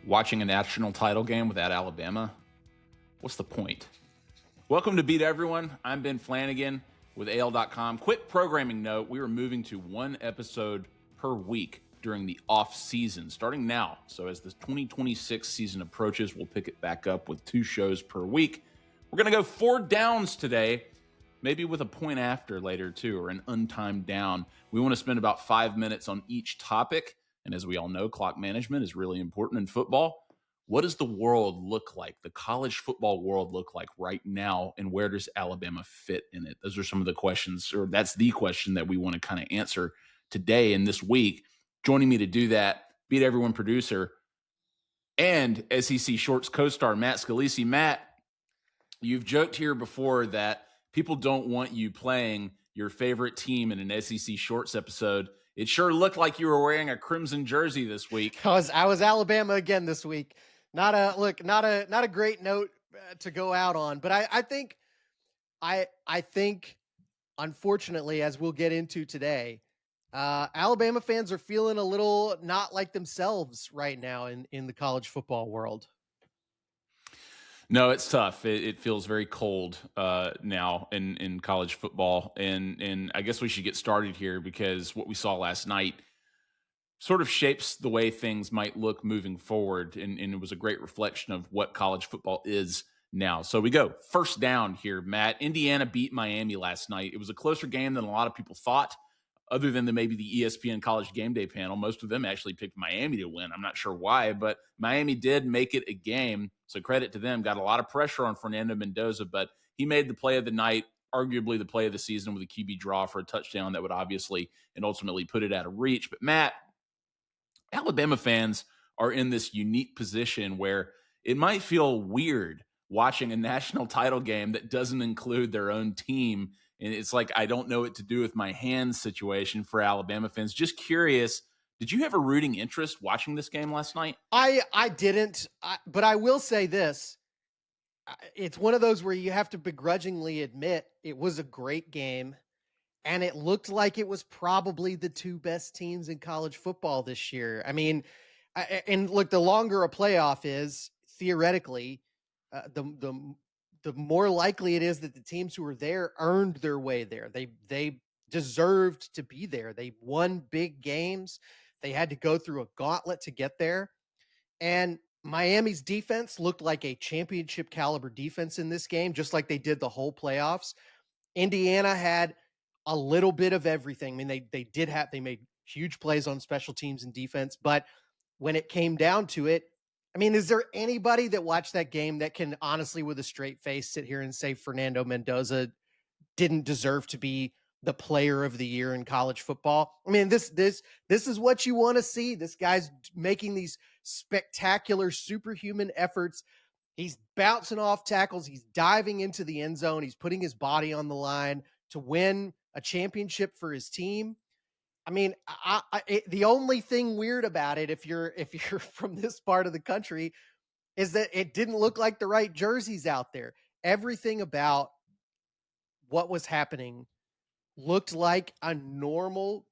Watching a national title game without Alabama? What's the point? Welcome to Beat Everyone. I'm Ben Flanagan with AL.com. Quick programming note, we are moving to one episode per week during the off-season, starting now. So as the 2026 season approaches, we'll pick it back up with 2 shows per week. We're going to go 4 downs today, maybe with a point after later too, or an untimed down. We want to spend about 5 minutes on each topic. And as we all know, clock management is really important in football. What does the world look like, the college football world look like right now, and where does Alabama fit in it? Those are some of the questions, or that's the question that we want to kind of answer today and this week. Joining me to do that, Beat Everyone producer and SEC Shorts co-star Matt Scalici. Matt, you've joked here before that people don't want you playing your favorite team in an SEC Shorts episode. It sure looked like you were wearing a crimson jersey this week. I was Alabama again this week. Not a great note to go out on, but I think unfortunately, as we'll get into today, Alabama fans are feeling a little not like themselves right now in the college football world. No, it's tough. It feels very cold now in college football. And I guess we should get started here because what we saw last night sort of shapes the way things might look moving forward. And it was a great reflection of what college football is now. So we go first down here, Matt. Indiana beat Miami last night. It was a closer game than a lot of people thought, other than maybe the ESPN College Game Day panel. Most of them actually picked Miami to win. I'm not sure why, but Miami did make it a game, so credit to them. Got a lot of pressure on Fernando Mendoza, but he made the play of the night, arguably the play of the season, with a QB draw for a touchdown that would obviously and ultimately put it out of reach. But Matt, Alabama fans are in this unique position where it might feel weird watching a national title game that doesn't include their own team. And it's like, I don't know what to do with my hands situation for Alabama fans. Just curious, did you have a rooting interest watching this game last night? I didn't, but I will say this. It's one of those where you have to begrudgingly admit it was a great game, and it looked like it was probably the 2 best teams in college football this year. I mean, and look, the longer a playoff is, theoretically, the more likely it is that the teams who were there earned their way there. They deserved to be there. They won big games. They had to go through a gauntlet to get there. And Miami's defense looked like a championship caliber defense in this game, just like they did the whole playoffs. Indiana had a little bit of everything. I mean, they made huge plays on special teams and defense, but when it came down to it, I mean, is there anybody that watched that game that can honestly, with a straight face, sit here and say Fernando Mendoza didn't deserve to be the player of the year in college football? I mean, this is what you want to see. This guy's making these spectacular, superhuman efforts. He's bouncing off tackles. He's diving into the end zone. He's putting his body on the line to win a championship for his team. I mean, the only thing weird about it, if you're from this part of the country, is that it didn't look like the right jerseys out there. Everything about what was happening looked like a normal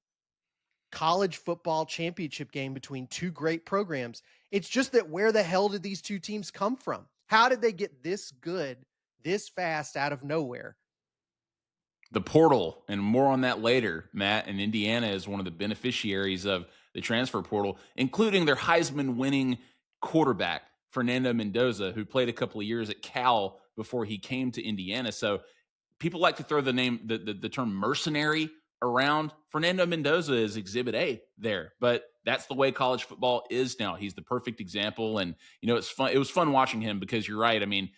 college football championship game between 2 great programs. It's just that where the hell did these 2 teams come from? How did they get this good, this fast out of nowhere? The portal, and more on that later, Matt. And Indiana is one of the beneficiaries of the transfer portal, including their Heisman-winning quarterback, Fernando Mendoza, who played a couple of years at Cal before he came to Indiana. So people like to throw the term mercenary around. Fernando Mendoza is Exhibit A there, but that's the way college football is now. He's the perfect example, and it's fun. It was fun watching him because you're right. I mean,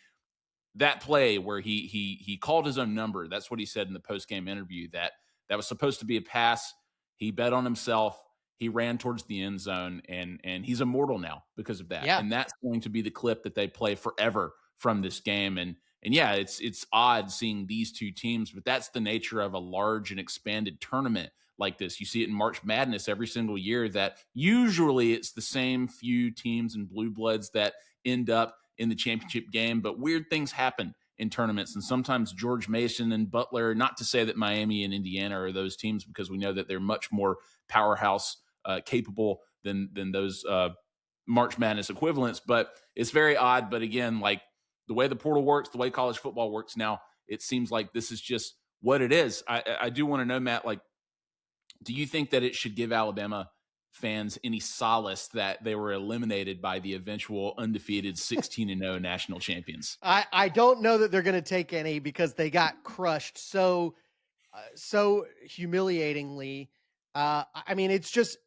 that play where he called his own number, that's what he said in the post-game interview, that was supposed to be a pass. He bet on himself. He ran towards the end zone, and he's immortal now because of that. Yeah. And that's going to be the clip that they play forever from this game. And yeah, it's odd seeing these 2 teams, but that's the nature of a large and expanded tournament like this. You see it in March Madness every single year, that usually it's the same few teams and blue bloods that end up in the championship game, but weird things happen in tournaments. And sometimes George Mason and Butler, not to say that Miami and Indiana are those teams, because we know that they're much more powerhouse capable than those March Madness equivalents, but it's very odd. But again, like the way the portal works, the way college football works now, it seems like this is just what it is. I do want to know, Matt, like, do you think that it should give Alabama fans any solace that they were eliminated by the eventual undefeated 16-0 national champions? I don't know that they're going to take any, because they got crushed so humiliatingly. I mean, it's just,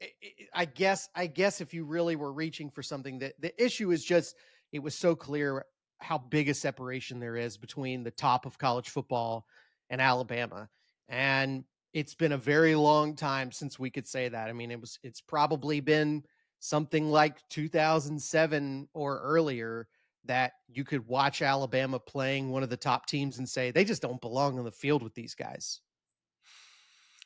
I guess if you really were reaching for something, that the issue is just, it was so clear how big a separation there is between the top of college football and Alabama. And it's been a very long time since we could say that. I mean, it's probably been something like 2007 or earlier that you could watch Alabama playing one of the top teams and say, they just don't belong on the field with these guys.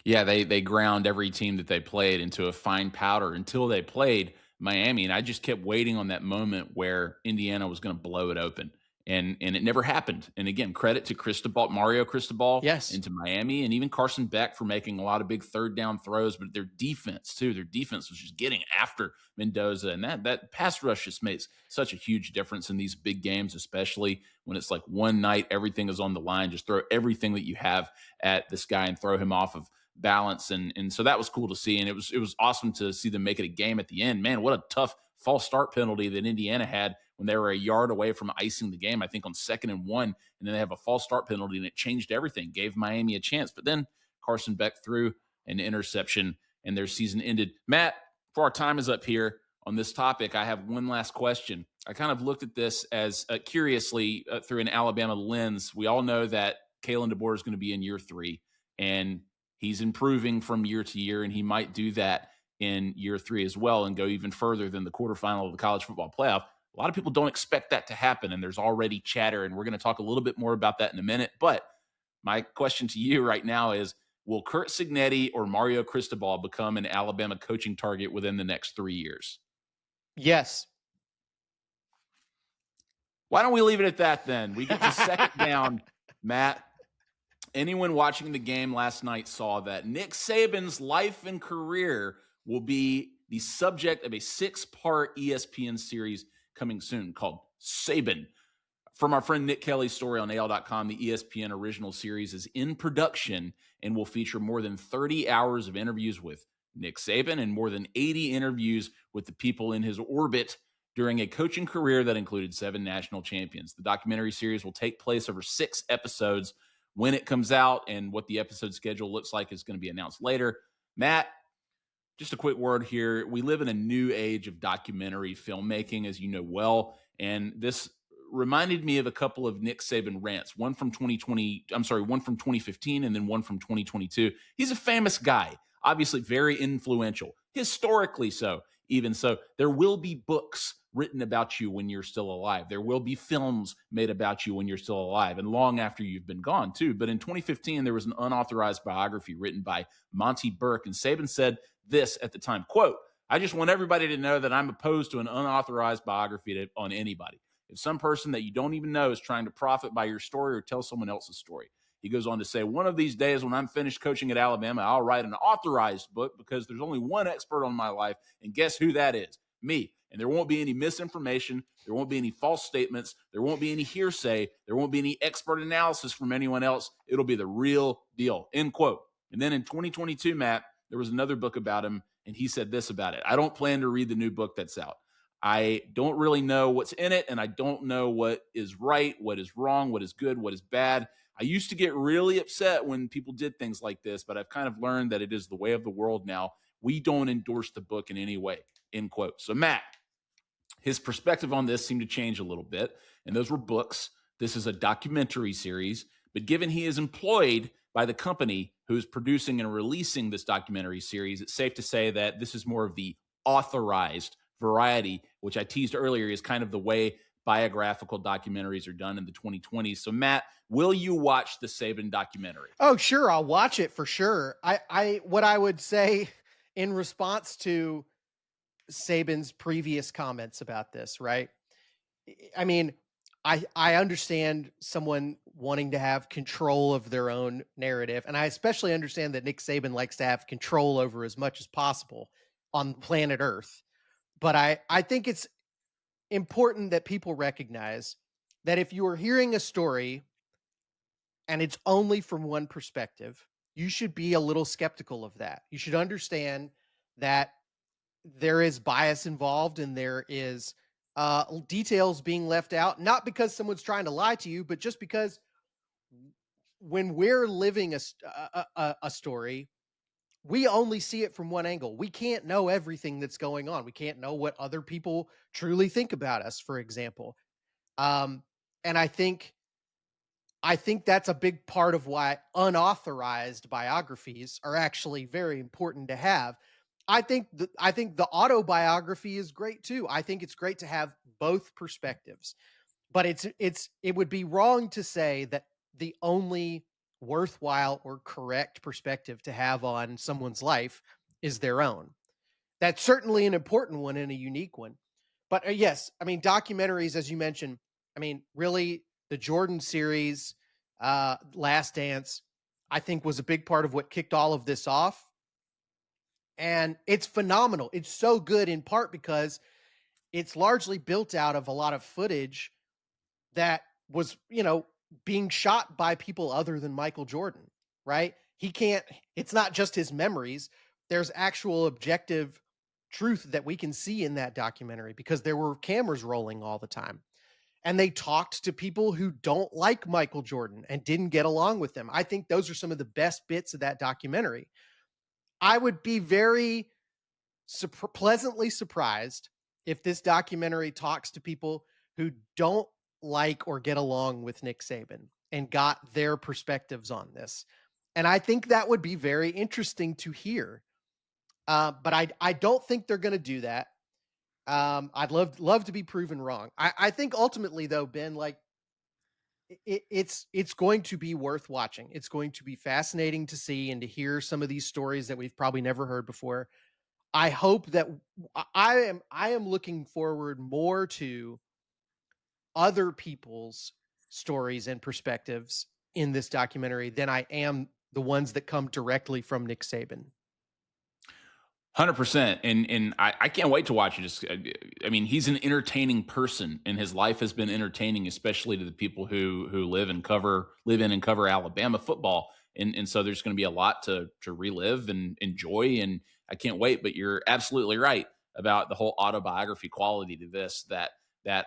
Yeah, they ground every team that they played into a fine powder until they played Miami, and I just kept waiting on that moment where Indiana was going to blow it open, and it never happened. And again, credit to Mario Cristobal, Yes, into Miami, and even Carson Beck for making a lot of big third down throws. But their defense too, their defense was just getting after Mendoza, and that pass rush just makes such a huge difference in these big games, especially when it's like one night everything is on the line. Just throw everything that you have at this guy and throw him off of balance, and so that was cool to see, and it was awesome to see them make it a game at the end. Man, what a tough false start penalty that Indiana had when they were a yard away from icing the game, I think on 2nd and 1, and then they have a false start penalty, and it changed everything, gave Miami a chance. But then Carson Beck threw an interception, and their season ended. Matt, before our time is up here on this topic, I have one last question. I kind of looked at this as curiously through an Alabama lens. We all know that Kalen DeBoer is going to be in year 3, and he's improving from year to year, and he might do that in year 3 as well and go even further than the quarterfinal of the college football playoff. A lot of people don't expect that to happen, and there's already chatter, and we're going to talk a little bit more about that in a minute. But my question to you right now is, will Curt Cignetti or Mario Cristobal become an Alabama coaching target within the next 3 years? Yes. Why don't we leave it at that then? We get to second down, Matt. Anyone watching the game last night saw that Nick Saban's life and career will be the subject of a 6-part ESPN series coming soon called Saban. From our friend Nick Kelly's story on AL.com, the ESPN original series is in production and will feature more than 30 hours of interviews with Nick Saban and more than 80 interviews with the people in his orbit during a coaching career that included 7 national champions. The documentary series will take place over 6 episodes. When it comes out and what the episode schedule looks like is going to be announced later. Matt, just a quick word here. We live in a new age of documentary filmmaking, as you know well, and this reminded me of a couple of Nick Saban rants, one from 2015 and then one from 2022. He's a famous guy, obviously very influential, historically so. Even so, there will be books written about you when you're still alive. There will be films made about you when you're still alive and long after you've been gone too. But in 2015, there was an unauthorized biography written by Monty Burke, and Saban said this at the time, quote, "I just want everybody to know that I'm opposed to an unauthorized biography on anybody. If some person that you don't even know is trying to profit by your story or tell someone else's story." He goes on to say, "One of these days when I'm finished coaching at Alabama, I'll write an authorized book because there's only one expert on my life, and guess who that is? Me. And there won't be any misinformation. There won't be any false statements. There won't be any hearsay. There won't be any expert analysis from anyone else. It'll be the real deal," end quote. And then in 2022, Matt, there was another book about him, and he said this about it: "I don't plan to read the new book that's out. I don't really know what's in it, and I don't know what is right, what is wrong, what is good, what is bad. I used to get really upset when people did things like this, but I've kind of learned that it is the way of the world now. We don't endorse the book in any way," end quote. So, Matt, his perspective on this seemed to change a little bit, and those were books. This is a documentary series, but given he is employed by the company who is producing and releasing this documentary series, it's safe to say that this is more of the authorized variety, which I teased earlier is kind of the way biographical documentaries are done in the 2020s. So, Matt, will you watch the Saban documentary? Oh, sure. I'll watch it for sure. What I would say in response to Saban's previous comments about this, right? I mean, I understand someone wanting to have control of their own narrative, and I especially understand that Nick Saban likes to have control over as much as possible on planet Earth. But I think it's important that people recognize that if you are hearing a story and it's only from one perspective, you should be a little skeptical of that. You should understand that there is bias involved and there is details being left out, not because someone's trying to lie to you, but just because when we're living a story, we only see it from one angle. We can't know everything that's going on. We can't know what other people truly think about us, for example. Um, and I think that's a big part of why unauthorized biographies are actually very important to have. I think the autobiography is great too. I think it's great to have both perspectives. But it would be wrong to say that the only worthwhile or correct perspective to have on someone's life is their own. That's certainly an important one and a unique one. But yes, I mean, documentaries, as you mentioned, I mean, really, the Jordan series, Last Dance, I think was a big part of what kicked all of this off. And it's phenomenal. It's so good in part because it's largely built out of a lot of footage that was, being shot by people other than Michael Jordan, right? It's not just his memories. There's actual objective truth that we can see in that documentary because there were cameras rolling all the time. And they talked to people who don't like Michael Jordan and didn't get along with them. I think those are some of the best bits of that documentary. I would be very pleasantly surprised if this documentary talks to people who don't like or get along with Nick Saban and got their perspectives on this. And I think that would be very interesting to hear. But I don't think they're going to do that. I'd love to be proven wrong. I think ultimately though, Ben, like it's going to be worth watching. It's going to be fascinating to see and to hear some of these stories that we've probably never heard before. I hope that I am looking forward more to other people's stories and perspectives in this documentary than I am the ones that come directly from Nick Saban. 100%. And I can't wait to watch it. I mean, he's an entertaining person and his life has been entertaining, especially to the people who live in and cover Alabama football. And so there's going to be a lot to relive and enjoy. And I can't wait, but you're absolutely right about the whole autobiography quality to this, that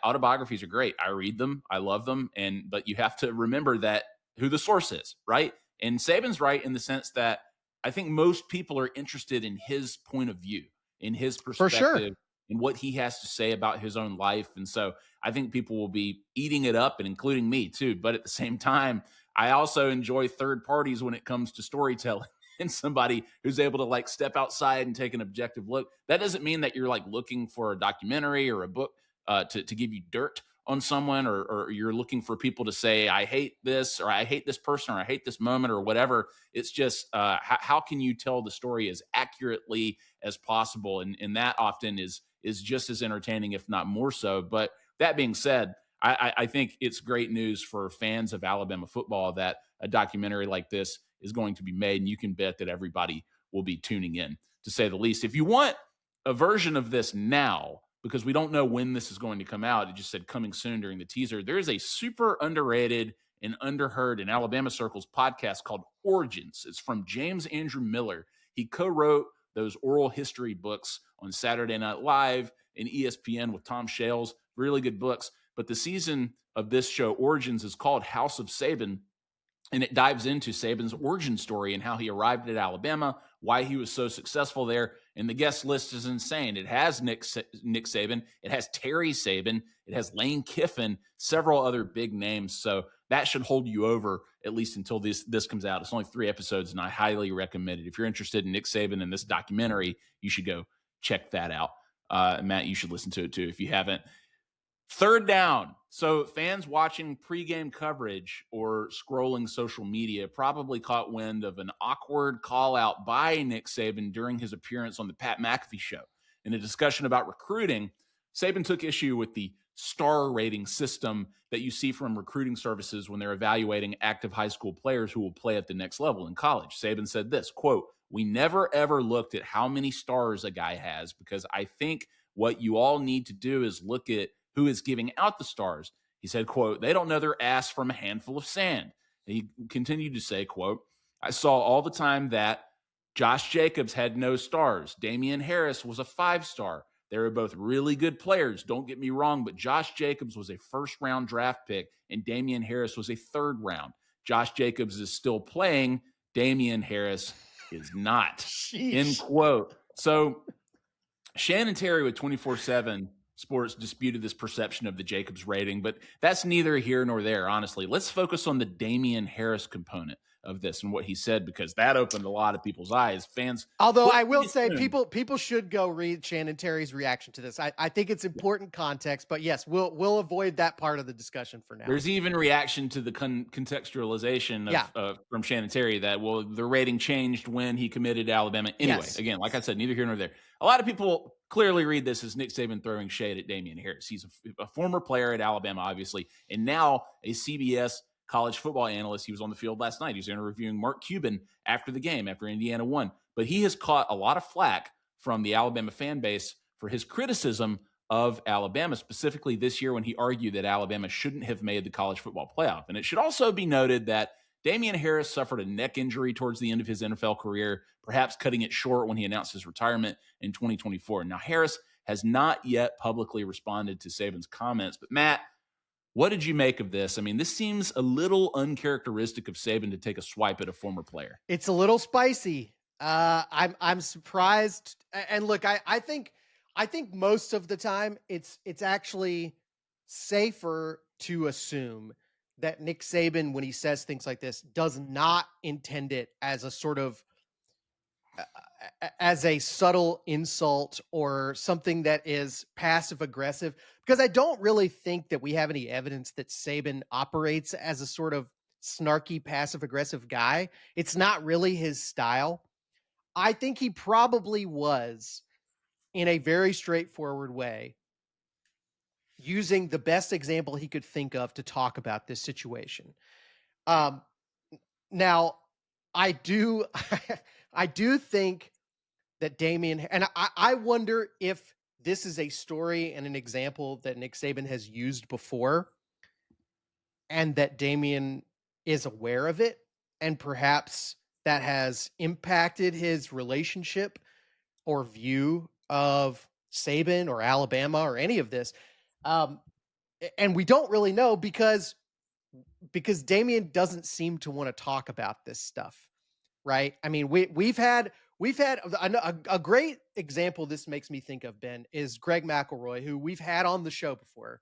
autobiographies are great. I read them. I love them. But you have to remember that who the source is, right? And Saban's right in the sense that I think most people are interested in his point of view, in his For sure. perspective, and what he has to say about his own life. And so I think people will be eating it up, and including me too. But at the same time, I also enjoy third parties when it comes to storytelling and somebody who's able to like step outside and take an objective look. That doesn't mean that you're like looking for a documentary or a book to give you dirt on someone, or you're looking for people to say, I hate this, or I hate this person, or I hate this moment, or whatever. It's just how can you tell the story as accurately as possible? And that often is just as entertaining, if not more so. But that being said, I think it's great news for fans of Alabama football that a documentary like this is going to be made, and you can bet that everybody will be tuning in, to say the least. If you want a version of this now, because we don't know when this is going to come out, it just said coming soon during the teaser, there is a super underrated and underheard in Alabama circles podcast called Origins. It's from James Andrew Miller. He co-wrote those oral history books on Saturday Night Live and ESPN with Tom Shales. Really good books. But the season of this show, Origins, is called House of Saban, and it dives into Saban's origin story and how he arrived at Alabama, why he was so successful there. And the guest list is insane. It has Nick Saban. It has Terry Saban. It has Lane Kiffin, several other big names. So that should hold you over at least until this comes out. It's only 3 episodes, and I highly recommend it. If you're interested in Nick Saban and this documentary, you should go check that out. Matt, you should listen to it too if you haven't. Third down. So fans watching pregame coverage or scrolling social media probably caught wind of an awkward call out by Nick Saban during his appearance on the Pat McAfee show. In a discussion about recruiting, Saban took issue with the star rating system that you see from recruiting services when they're evaluating active high school players who will play at the next level in college. Saban said this, quote, "We never ever looked at how many stars a guy has because I think What you all need to do is look at who is giving out the stars. He said, quote, they don't know their ass from a handful of sand. And he continued to say, quote, I saw all the time that Josh Jacobs had no stars. Damien Harris was a 5-star. They were both really good players. Don't get me wrong, but Josh Jacobs was a first-round draft pick, and Damien Harris was a third round. Josh Jacobs is still playing. Damien Harris is not. Sheesh. End quote. So Shannon Terry with 24/7 Sports disputed this perception of the Jacobs rating, but that's neither here nor there, honestly. Let's focus on the Damien Harris component of this and what he said, because that opened a lot of people's eyes. Fans. Although I will say people should go read Shannon Terry's reaction to this. I think it's important context, but yes, we'll avoid that part of the discussion for now. There's even reaction to the contextualization from Shannon Terry that, well, the rating changed when he committed to Alabama. Anyway, Again, like I said, neither here nor there. A lot of people clearly read this as Nick Saban throwing shade at Damien Harris. He's a former player at Alabama, obviously, and now a CBS college football analyst. He was on the field last night. He was interviewing Mark Cuban after the game, after Indiana won. But he has caught a lot of flack from the Alabama fan base for his criticism of Alabama, specifically this year when he argued that Alabama shouldn't have made the college football playoff. And it should also be noted that Damien Harris suffered a neck injury towards the end of his NFL career, perhaps cutting it short when he announced his retirement in 2024. Now, Harris has not yet publicly responded to Saban's comments. But, Matt, what did you make of this? I mean, this seems a little uncharacteristic of Saban to take a swipe at a former player. It's a little spicy. I'm surprised. And look, I think most of the time it's actually safer to assume that Nick Saban, when he says things like this, does not intend it as a sort of as a subtle insult or something that is passive aggressive, because I don't really think that we have any evidence that Saban operates as a sort of snarky, passive aggressive guy. It's not really his style. I think he probably was, in a very straightforward way, using the best example he could think of to talk about this situation. Now, I do think that Damien, and I wonder if this is a story and an example that Nick Saban has used before, and that Damien is aware of it, and perhaps that has impacted his relationship or view of Saban or Alabama or any of this. And we don't really know because Damien doesn't seem to want to talk about this stuff, right? I mean, we've had a great example. This makes me think of, Ben, is Greg McElroy, who we've had on the show before.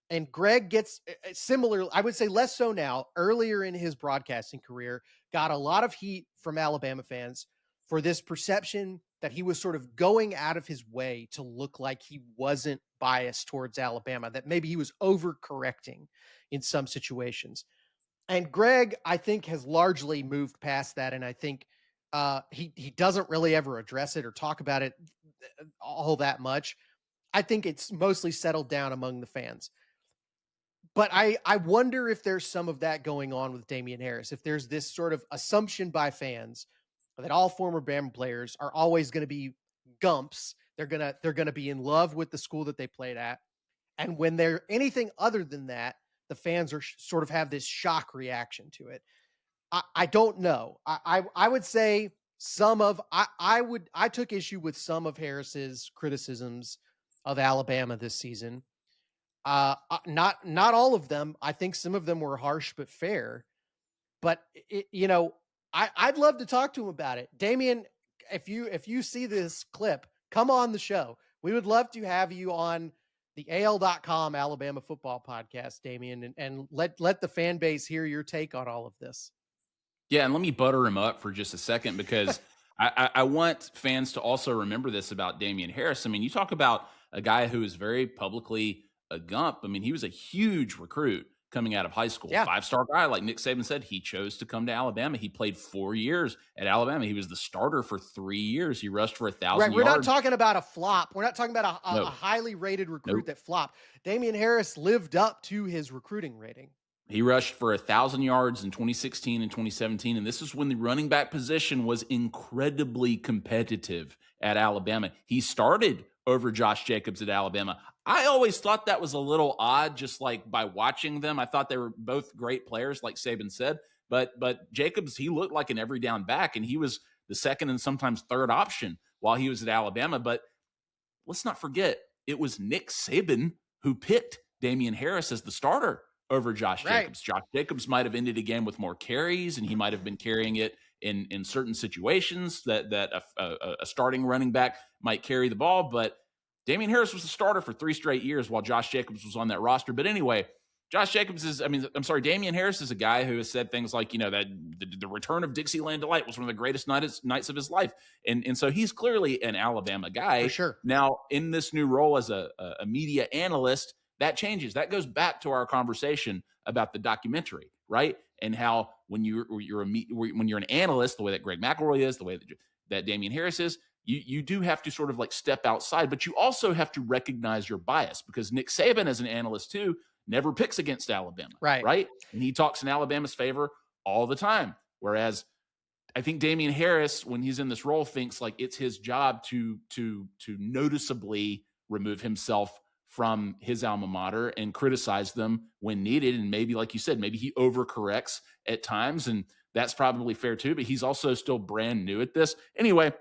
And Greg gets similar, I would say less so now, earlier in his broadcasting career, got a lot of heat from Alabama fans for this perception that he was sort of going out of his way to look like he wasn't biased towards Alabama, that maybe he was overcorrecting in some situations. And Greg, I think, has largely moved past that. And I think he doesn't really ever address it or talk about it all that much. I think it's mostly settled down among the fans. But I wonder if there's some of that going on with Damien Harris, if there's this sort of assumption by fans that all former Bama players are always going to be gumps. They're going to be in love with the school that they played at. And when they're anything other than that, the fans are sort of have this shock reaction to it. I don't know. I would say I took issue with some of Harris's criticisms of Alabama this season. Not all of them. I think some of them were harsh but fair. But I'd love to talk to him about it. Damien, if you see this clip, come on the show. We would love to have you on the AL.com Alabama football podcast, Damien, and let the fan base hear your take on all of this. Yeah, and let me butter him up for just a second, because I want fans to also remember this about Damien Harris. I mean, you talk about a guy who is very publicly a gump. I mean, he was a huge recruit coming out of high school. Yeah. 5-star guy, like Nick Saban said, he chose to come to Alabama. He played 4 years at Alabama. He was the starter for 3 years. He rushed for 1,000 yards. We're not talking about a flop. We're not talking about a highly rated recruit that flopped. Damien Harris lived up to his recruiting rating. He rushed for 1,000 yards in 2016 and 2017, and this is when the running back position was incredibly competitive at Alabama. He started over Josh Jacobs at Alabama. I always thought that was a little odd, just like by watching them. I thought they were both great players, like Saban said. But Jacobs, he looked like an every down back, and he was the second and sometimes third option while he was at Alabama. But let's not forget, it was Nick Saban who picked Damien Harris as the starter over Josh Jacobs. Josh Jacobs might have ended a game with more carries, and he might have been carrying it in certain situations that a starting running back might carry the ball. But Damien Harris was the starter for 3 straight years while Josh Jacobs was on that roster. But anyway, Damien Harris is a guy who has said things like, that the return of Dixieland Delight was one of the greatest nights of his life. And so he's clearly an Alabama guy. For sure. Now, in this new role as a media analyst, that changes. That goes back to our conversation about the documentary, right? And how when you're an analyst, the way that Greg McElroy is, the way that Damien Harris is, you do have to sort of like step outside, but you also have to recognize your bias, because Nick Saban, as an analyst too, never picks against Alabama, right? And he talks in Alabama's favor all the time. Whereas I think Damien Harris, when he's in this role, thinks like it's his job to noticeably remove himself from his alma mater and criticize them when needed. And maybe, like you said, maybe he overcorrects at times, and that's probably fair too, but he's also still brand new at this. Anyway,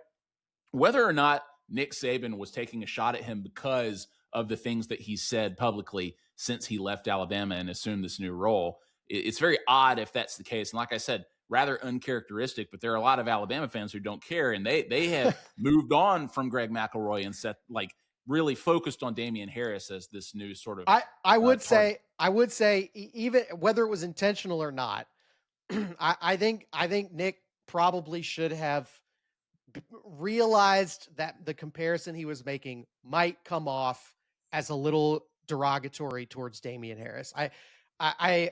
whether or not Nick Saban was taking a shot at him because of the things that he said publicly since he left Alabama and assumed this new role, it's very odd if that's the case. And like I said, rather uncharacteristic, but there are a lot of Alabama fans who don't care, and they have moved on from Greg McElroy and set like really focused on Damien Harris as this new sort of. I would say even whether it was intentional or not, I think Nick probably should have realized that the comparison he was making might come off as a little derogatory towards Damien Harris. I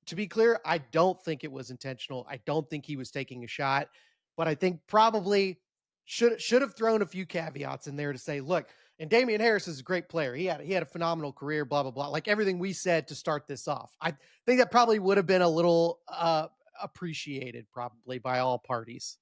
to be clear, I don't think it was intentional. I don't think he was taking a shot, but I think probably should have thrown a few caveats in there to say, look, and Damien Harris is a great player. He had a phenomenal career, blah, blah, blah. Like everything we said to start this off. I think that probably would have been a little appreciated probably by all parties.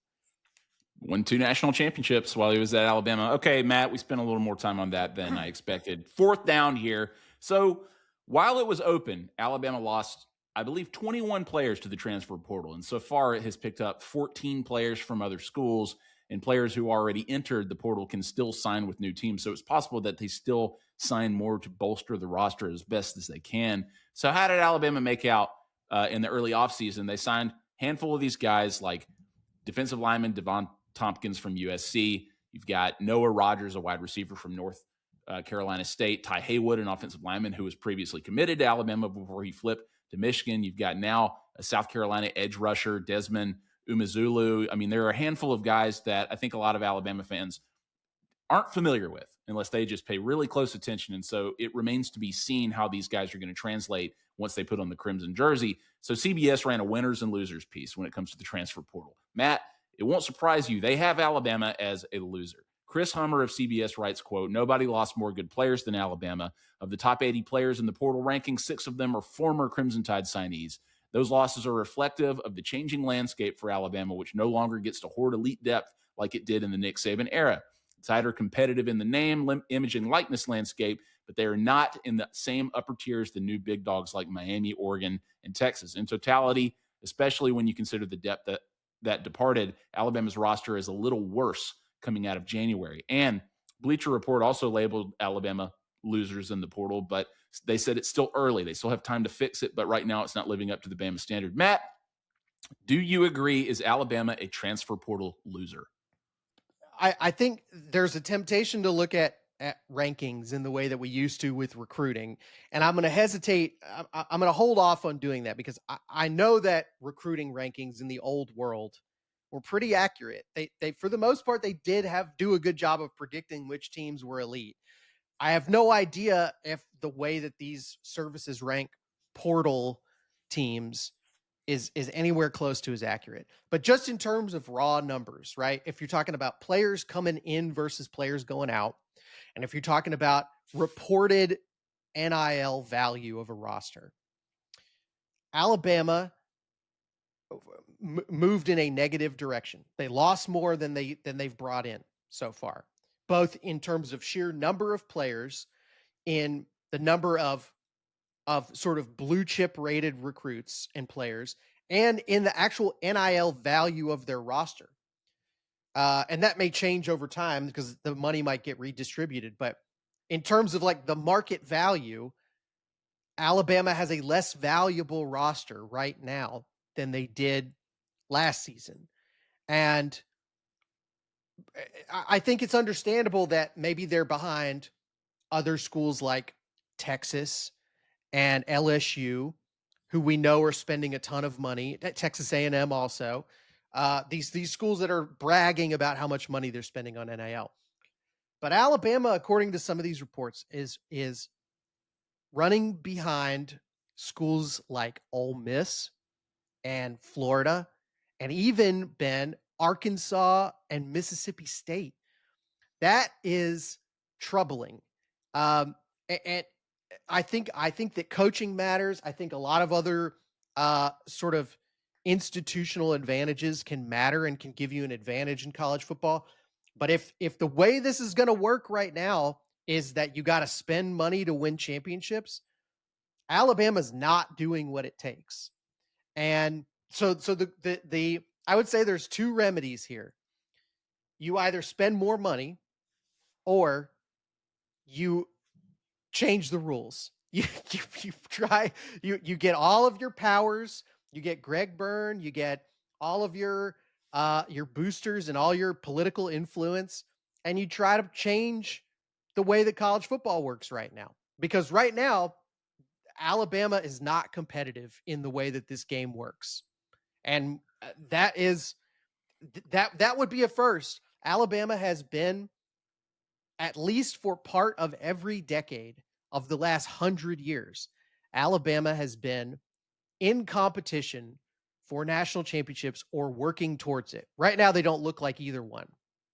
Won 2 national championships while he was at Alabama. Okay, Matt, we spent a little more time on that than I expected. 4th down here. So while it was open, Alabama lost, I believe, 21 players to the transfer portal. And so far it has picked up 14 players from other schools, and players who already entered the portal can still sign with new teams. So it's possible that they still sign more to bolster the roster as best as they can. So how did Alabama make out in the early offseason? They signed a handful of these guys like defensive lineman Devon Tompkins from USC. You've got Noah Rogers, a wide receiver from North Carolina State. Ty Haywood, an offensive lineman who was previously committed to Alabama before he flipped to Michigan. You've got now a South Carolina edge rusher, Desmond Umezulu. I mean, there are a handful of guys that I think a lot of Alabama fans aren't familiar with unless they just pay really close attention. And so it remains to be seen how these guys are going to translate once they put on the crimson jersey. So CBS ran a winners and losers piece when it comes to the transfer portal. Matt, it won't surprise you, they have Alabama as a loser. Chris Hummer of CBS writes, quote, "Nobody lost more good players than Alabama. Of the top 80 players in the portal ranking, 6 of them are former Crimson Tide signees. Those losses are reflective of the changing landscape for Alabama, which no longer gets to hoard elite depth like it did in the Nick Saban era. Tide are competitive in the name, image, and likeness landscape, but they are not in the same upper tiers than new big dogs like Miami, Oregon, and Texas. In totality, especially when you consider the depth that departed, Alabama's roster is a little worse coming out of January." And Bleacher Report also labeled Alabama losers in the portal, but they said it's still early. They still have time to fix it, but right now it's not living up to the Bama standard. Matt, do you agree? Is Alabama a transfer portal loser? I think there's a temptation to look at rankings in the way that we used to with recruiting. And I'm going to hesitate. I'm going to hold off on doing that because I know that recruiting rankings in the old world were pretty accurate. They for the most part, they did do a good job of predicting which teams were elite. I have no idea if the way that these services rank portal teams is anywhere close to as accurate. But just in terms of raw numbers, right? If you're talking about players coming in versus players going out, and if you're talking about reported NIL value of a roster, Alabama moved in a negative direction. They lost more than they've brought in so far. both in terms of sheer number of players, in the number of sort of blue chip rated recruits and players, and in the actual NIL value of their roster. And that may change over time because the money might get redistributed. But in terms of like the market value, Alabama has a less valuable roster right now than they did last season. And I think it's understandable that maybe they're behind other schools like Texas and LSU, who we know are spending a ton of money. Texas A&M also. These schools that are bragging about how much money they're spending on NIL. But Alabama, according to some of these reports, is running behind schools like Ole Miss and Florida, and even Arkansas and Mississippi State. That is troubling. And I think that coaching matters. I think a lot of other sort of institutional advantages can matter and can give you an advantage in college football. But if the way this is going to work right now is that you got to spend money to win championships, Alabama's not doing what it takes. And so the I would say there's two remedies here. You either spend more money or you change the rules. You get all of your powers, you get Greg Byrne, you get all of your boosters and all your political influence, and you try to change the way that college football works right now. Because right now, Alabama is not competitive in the way that this game works. And that would be a first. Alabama has been, at least for part of every decade of the last 100 years, Alabama has been in competition for national championships or working towards it. Right now, they don't look like either one.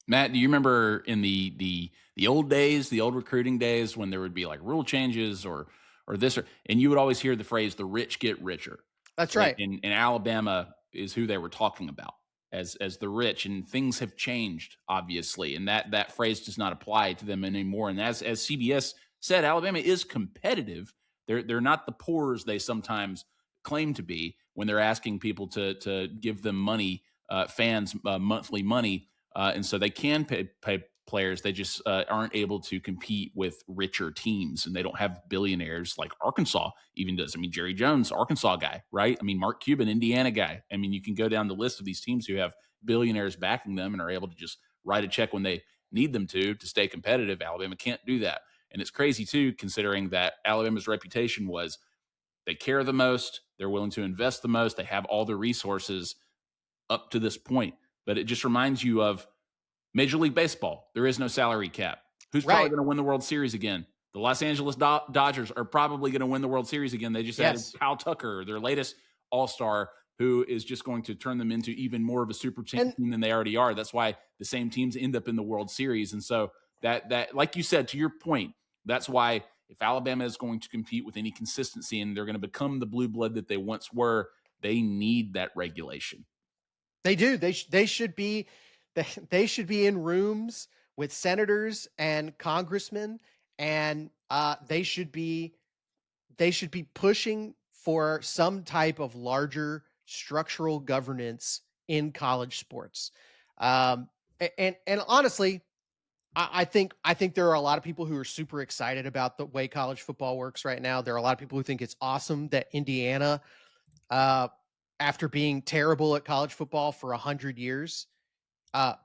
Matt, do you remember in the old days, the old recruiting days, when there would be like rule changes or this, and you would always hear the phrase "the rich get richer"? That's right. And Alabama is who they were talking about as the rich, and things have changed obviously, and that phrase does not apply to them anymore. And as CBS said, Alabama is competitive. They're not the poor as they sometimes claim to be when they're asking people to give them money, fans monthly money, and so they can pay players. They just aren't able to compete with richer teams, and they don't have billionaires like Arkansas even does. I mean, Jerry Jones, Arkansas guy, right? I mean, Mark Cuban, Indiana guy. I mean, you can go down the list of these teams who have billionaires backing them and are able to just write a check when they need them to stay competitive. Alabama can't do that. And it's crazy too, considering that Alabama's reputation was they care the most, they're willing to invest the most, they have all the resources up to this point. But it just reminds you of Major League Baseball. There is no salary cap. Who's probably going to win the World Series again? The Los Angeles Dodgers are probably going to win the World Series again. They just added Kyle Tucker, their latest all-star, who is just going to turn them into even more of a super team than they already are. That's why the same teams end up in the World Series. And so that, like you said, to your point, that's why if Alabama is going to compete with any consistency and they're going to become the blue blood that they once were, they need that regulation. They do. They should be in rooms with senators and congressmen, and they should be pushing for some type of larger structural governance in college sports. And honestly, I think there are a lot of people who are super excited about the way college football works right now. There are a lot of people who think it's awesome that Indiana, after being terrible at college football for 100 years,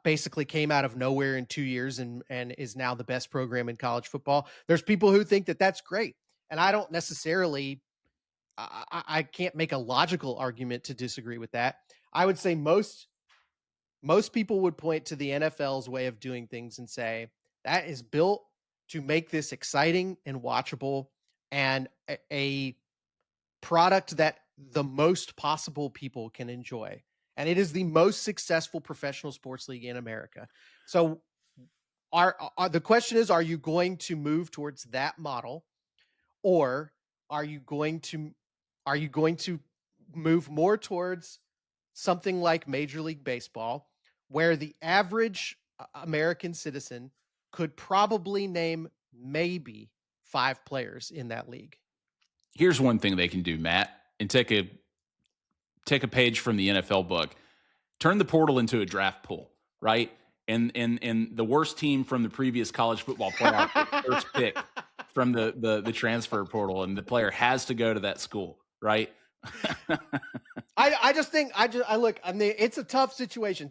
basically came out of nowhere in 2 years and is now the best program in college football. There's people who think that that's great. And I don't necessarily, I can't make a logical argument to disagree with that. I would say most people would point to the NFL's way of doing things and say that is built to make this exciting and watchable and a product that the most possible people can enjoy. And it is the most successful professional sports league in America. So the question is, are you going to move towards that model, or are you going to move more towards something like Major League Baseball, where the average American citizen could probably name maybe 5 players in that league. Here's one thing they can do, Matt, and take a page from the NFL book. Turn the portal into a draft pool, right? And the worst team from the previous college football playoff first pick from the transfer portal, and the player has to go to that school, right? I just think I look, I mean, it's a tough situation.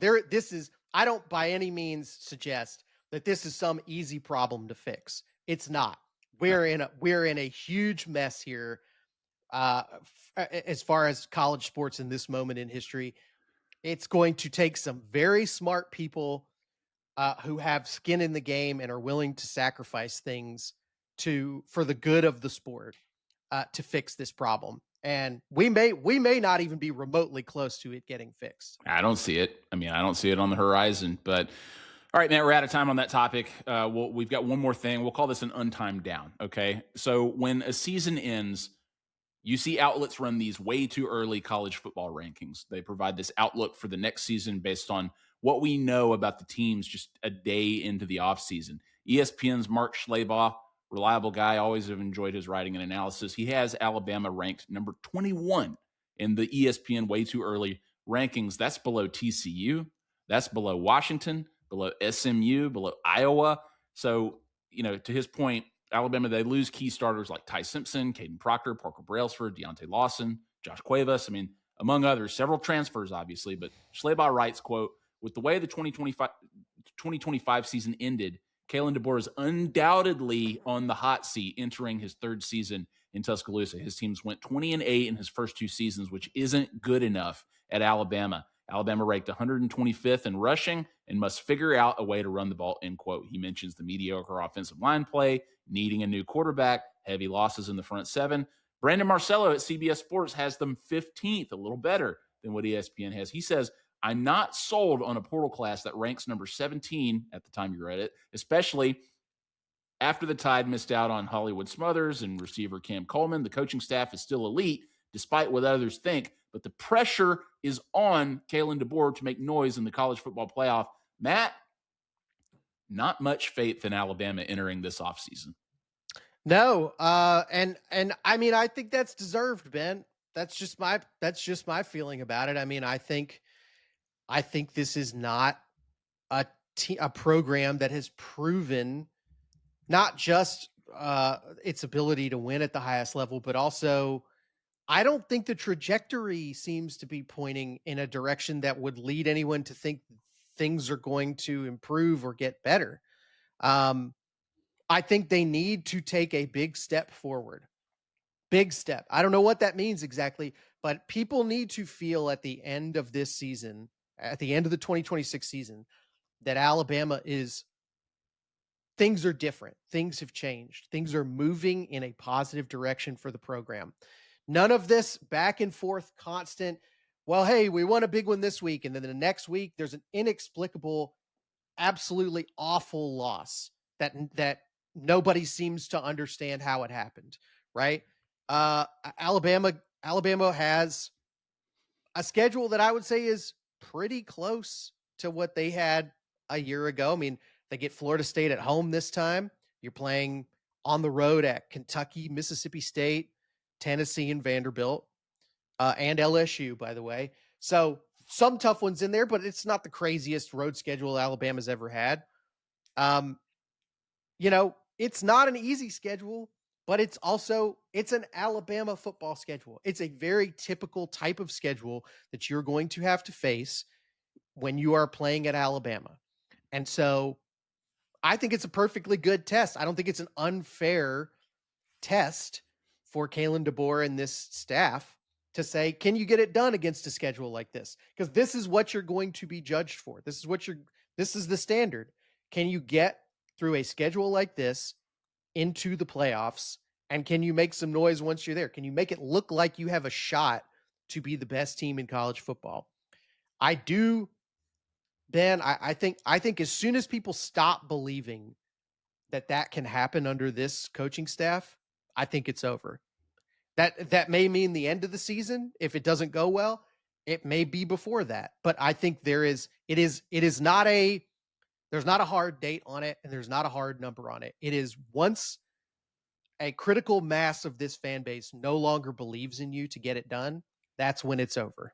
I don't by any means suggest that this is some easy problem to fix. It's not. We're in a huge mess here as far as college sports in this moment in history. It's going to take some very smart people who have skin in the game and are willing to sacrifice things for the good of the sport to fix this problem. And we may not even be remotely close to it getting fixed. I don't see it. I mean, I don't see it on the horizon. But all right, Matt, we're out of time on that topic. We've got one more thing. We'll call this an untimed down. Okay, so when a season ends, you see outlets run these way too early college football rankings. They provide this outlook for the next season based on what we know about the teams just a day into the offseason. ESPN's Mark Schlabach, reliable guy, always have enjoyed his writing and analysis. He has Alabama ranked number 21 in the ESPN way too early rankings. That's below TCU. That's below Washington, below SMU, below Iowa. So, to his point, Alabama, they lose key starters like Ty Simpson, Caden Proctor, Parker Brailsford, Deontay Lawson, Josh Cuevas. I mean, among others, several transfers, obviously. But Schlabach writes, quote, with the way the 2025 season ended, Kalen DeBoer is undoubtedly on the hot seat entering his third season in Tuscaloosa. His teams went 20-8 in his first 2 seasons, which isn't good enough at Alabama. Alabama ranked 125th in rushing and must figure out a way to run the ball, end quote. He mentions the mediocre offensive line play, needing a new quarterback, heavy losses in the front 7. Brandon Marcello at CBS Sports has them 15th, a little better than what ESPN has. He says, I'm not sold on a portal class that ranks number 17 at the time you read it, especially after the Tide missed out on Hollywood Smothers and receiver Cam Coleman. The coaching staff is still elite, despite what others think, but the pressure is on Kalen DeBoer to make noise in the college football playoff. Matt, not much faith in Alabama entering this offseason. No, and I mean, I think that's deserved, Ben. That's just my feeling about it. I mean, I think this is not a program that has proven not just its ability to win at the highest level, but also I don't think the trajectory seems to be pointing in a direction that would lead anyone to think things are going to improve or get better. I think they need to take a big step forward. Big step. I don't know what that means exactly, but people need to feel at the end of this season, at the end of the 2026 season, that Alabama things are different. Things have changed. Things are moving in a positive direction for the program. None of this back and forth constant, well, hey, we won a big one this week, and then the next week there's an inexplicable, absolutely awful loss that nobody seems to understand how it happened, right? Alabama has a schedule that I would say is pretty close to what they had a year ago. I mean, they get Florida State at home this time. You're playing on the road at Kentucky, Mississippi State, Tennessee, and Vanderbilt, and LSU, by the way. So some tough ones in there, but it's not the craziest road schedule Alabama's ever had. It's not an easy schedule, but it's an Alabama football schedule. It's a very typical type of schedule that you're going to have to face when you are playing at Alabama. And so I think it's a perfectly good test. I don't think it's an unfair test for Kalen DeBoer and this staff to say, can you get it done against a schedule like this? Because this is what you're going to be judged for. This is the standard. Can you get through a schedule like this into the playoffs? And can you make some noise once you're there? Can you make it look like you have a shot to be the best team in college football? I do, Ben. I think as soon as people stop believing that can happen under this coaching staff, I think it's over. That may mean the end of the season if it doesn't go well. It may be before that, but I think it is not a There's not a hard date on it, and there's not a hard number on it. It is once a critical mass of this fan base no longer believes in you to get it done, that's when it's over.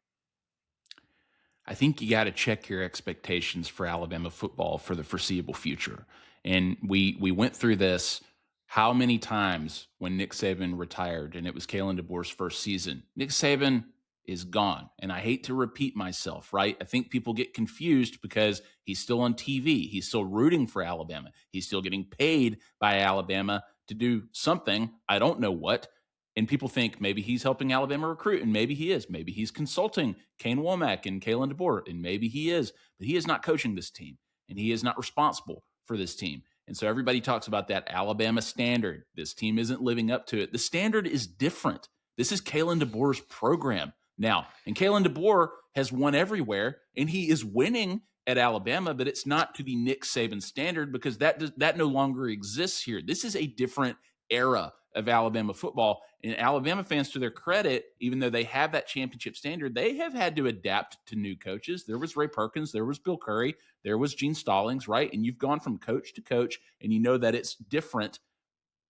I think you got to check your expectations for Alabama football for the foreseeable future. And we went through this how many times when Nick Saban retired and it was Kalen DeBoer's first season. Nick Saban is gone. And I hate to repeat myself, right? I think people get confused because he's still on TV. He's still rooting for Alabama. He's still getting paid by Alabama to do something. I don't know what. And people think maybe he's helping Alabama recruit, and maybe he is. Maybe he's consulting Kane Womack and Kalen DeBoer, and maybe he is. But he is not coaching this team, and he is not responsible for this team. And so everybody talks about that Alabama standard. This team isn't living up to it. The standard is different. This is Kalen DeBoer's program now. And Kalen DeBoer has won everywhere, and he is winning at Alabama, but it's not to the Nick Saban standard because that no longer exists here. This is a different era of Alabama football. And Alabama fans, to their credit, even though they have that championship standard, they have had to adapt to new coaches. There was Ray Perkins, there was Bill Curry, there was Gene Stallings, right? And you've gone from coach to coach, and you know that it's different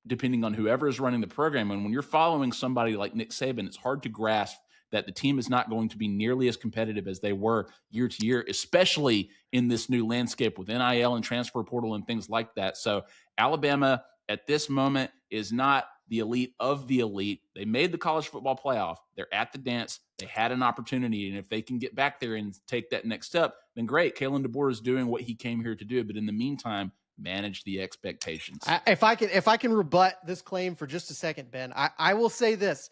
depending on whoever is running the program. And when you're following somebody like Nick Saban, it's hard to grasp that the team is not going to be nearly as competitive as they were year to year, especially in this new landscape with NIL and transfer portal and things like that. So Alabama at this moment is not the elite of the elite. They made the college football playoff. They're at the dance. They had an opportunity. And if they can get back there and take that next step, then great. Kalen DeBoer is doing what he came here to do. But in the meantime, manage the expectations. If I can rebut this claim for just a second, Ben, I will say this.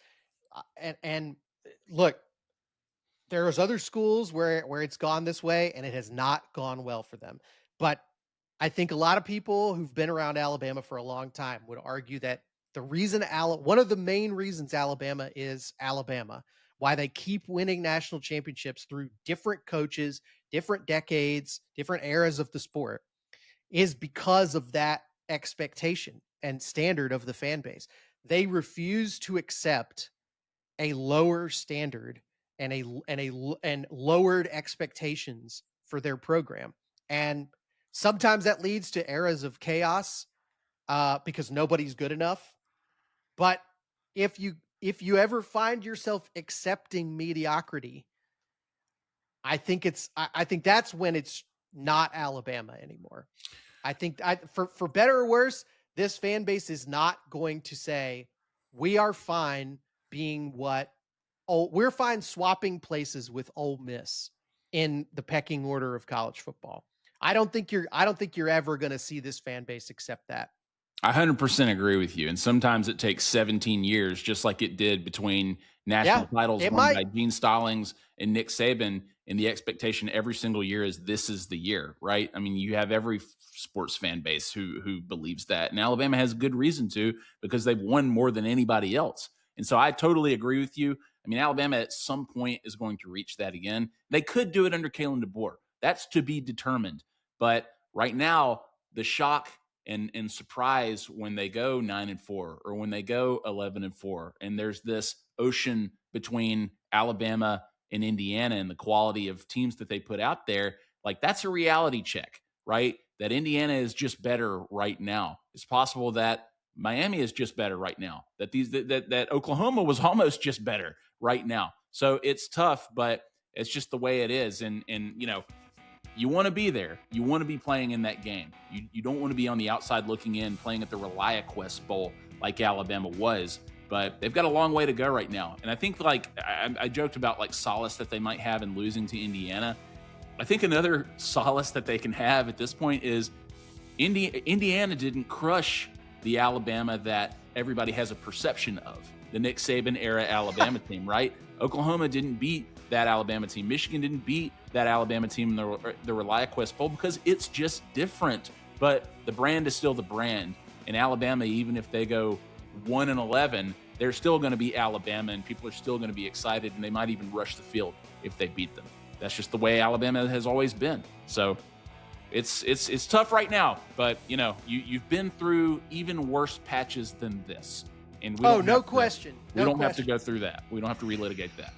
And look, there's other schools where it's gone this way and it has not gone well for them. But I think a lot of people who've been around Alabama for a long time would argue that one of the main reasons Alabama is Alabama, why they keep winning national championships through different coaches, different decades, different eras of the sport, is because of that expectation and standard of the fan base. They refuse to accept a lower standard and lowered expectations for their program. And sometimes that leads to eras of chaos because nobody's good enough. But if you ever find yourself accepting mediocrity, I think that's when it's not Alabama anymore. I think for better or worse, this fan base is not going to say we are fine being we're fine swapping places with Ole Miss in the pecking order of college football. I don't think you're ever going to see this fan base accept that. I 100% agree with you. And sometimes it takes 17 years, just like it did between national titles won by Gene Stallings and Nick Saban. And the expectation every single year is this is the year, right? I mean, you have every sports fan base who believes that. And Alabama has good reason to, because they've won more than anybody else. And so I totally agree with you. I mean, Alabama at some point is going to reach that again. They could do it under Kalen DeBoer. That's to be determined. But right now, the shock and surprise when they go 9-4 or when they go 11-4, and there's this ocean between Alabama and Indiana and the quality of teams that they put out there, like that's a reality check, right? That Indiana is just better right now. It's possible that Miami is just better right now. That Oklahoma was almost just better right now. So it's tough, but it's just the way it is. And you know, you want to be there. You want to be playing in that game. You don't want to be on the outside looking in, playing at the ReliaQuest Bowl like Alabama was. But they've got a long way to go right now. And I think, like, I joked about, like, solace that they might have in losing to Indiana. I think another solace that they can have at this point is Indiana didn't crush the Alabama that everybody has a perception of, the Nick Saban era Alabama team, right? Oklahoma didn't beat that Alabama team. Michigan didn't beat that Alabama team in the ReliaQuest Bowl because it's just different. But the brand is still the brand. And Alabama, even if they go 1-11, they're still going to be Alabama, and people are still going to be excited, and they might even rush the field if they beat them. That's just the way Alabama has always been. So it's tough right now, but you know, you've been through even worse patches than this. And we don't have to go through that. We don't have to relitigate that.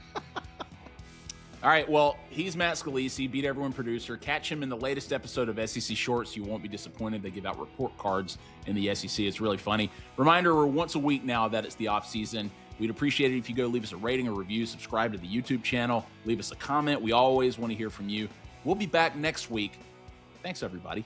All right, well, he's Matt Scalici, Beat Everyone producer. Catch him in the latest episode of SEC Shorts. You won't be disappointed. They give out report cards in the SEC. It's really funny. Reminder, we're once a week now that it's the offseason. We'd appreciate it if you go leave us a rating or review, subscribe to the YouTube channel, leave us a comment. We always want to hear from you. We'll be back next week. Thanks, everybody.